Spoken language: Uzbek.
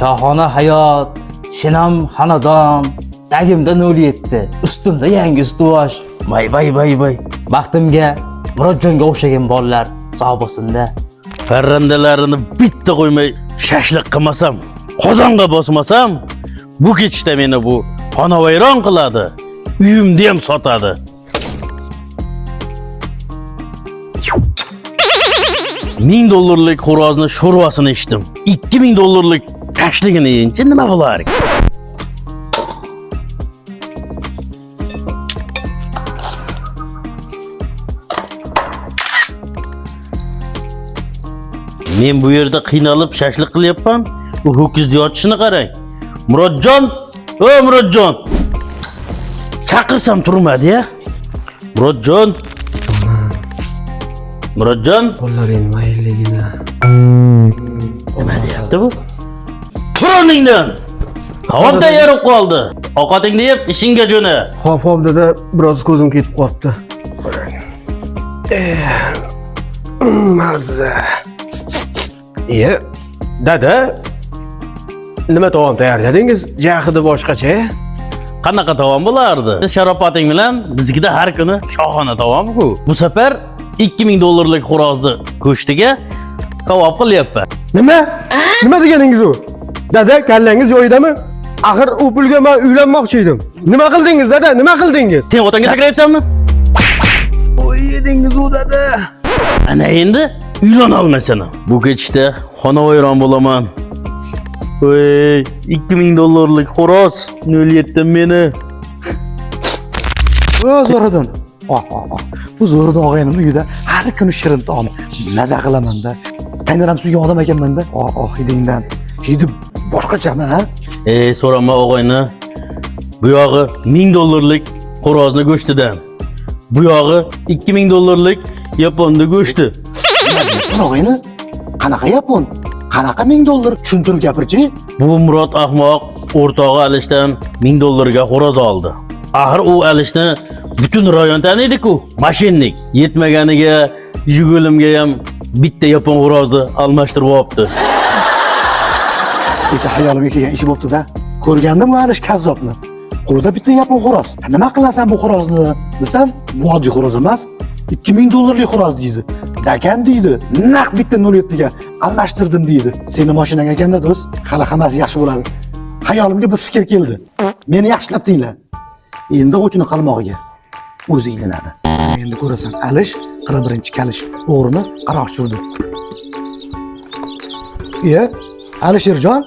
Shohona hayot, shinam xonadon, tagimda 07, ustimda yangi ustuvosh. Bay. Baxtimga Murodjonga o'xshagan bolalar sog' bo'lsin-da. Parrandalarini bitta qo'ymay shashliq qilmasam, qozonga bosmasam, bu kechda meni bu xonavayron qiladi. Uyimni ham sotadi. $1000 xo'rozni sho'rvasini ichdim. $2000 kashligini yeyinchi nima bo'lar? Men bu yerda qiynalib shashliq qilyapman. Bu ho'kizni yotishini qarang. Murodjon, Murodjon. Chaqirsam turmadi-ya. Murodjon. Murodjon, qo'llaring mayilligina. nima deyapti bu? Tur o'rningdan. Taom tayyor qoldi. Ovqatingni yeb, ishingga jo'na. Xo'p, dada, biroz ko'zim ketib qolibdi. Mazza. Dada, nima taom tayyorladingiz? Jahidi boshqacha. Qanaqa taom bo'lardi? Sharopating bilan bizgida har kuni shohona taom-ku. Bu safar $2000 xo'rozni go'shtiga kavob qilyapman. Nima? Nima deganingiz u? Dada, kallangiz joyidami? Axir u pulga men uylanmoqchi edim. Nima qildingiz, dada? Nima qildingiz? Sen otangga sakrayapsanmi? Oy, yedingiz u, dada. Ana endi uylana olmaysan. Bu kechda xonavayron bo'laman. Voy, $2000 xo'roz 07 meni. Zo'ridan. Bu Zo'ridan og'aynim uyida har kuni shirin taom maza qilaman-da. Qaynaram suygan odam ekanman-da. Hidingdan. Hidi boshqachami, ha? So'rama og'ayni. Bu yog'i $1000 xo'rozni go'shtidan. Bu yog'i $2000 yaponni go'shti. Nima deyapsan og'ayni? Qanaqa yapon? Qanaqa $1000? Tushuntirib gapirchi. Bu Murod ahmoq o'rtog'i Alishdan $1000 ga xo'roz oldi. Axir u Alishni butun rayon taniydi-ku, mashinnik. Yetmaganiga yugulimga ham bitta yapon xo'rozni almashtirib olibdi. Kecha hayolimga kelgan ish bo'pti-da. Ko'rgandim u Alish kazzobni. Qo'lida bitta yapon xo'roz. Nima qilasan bu xo'rozni? Desam, bu oddiy xo'roz emas. $2000 xo'roz deydi. Dagan deydi. Naq bitta 07 ga almashtirdim deydi. Seni mashinang ekanda do'st, hali hammasi yaxshi bo'ladi. Hayolimga bir fikr keldi. Meni yaxshilab tingla. Endi o'chini qalmog'iga o'zi ilinadi. Endi ko'rasan, Alish 41-chi kalish o'g'rini qaroq tushirdi. Alisherjon,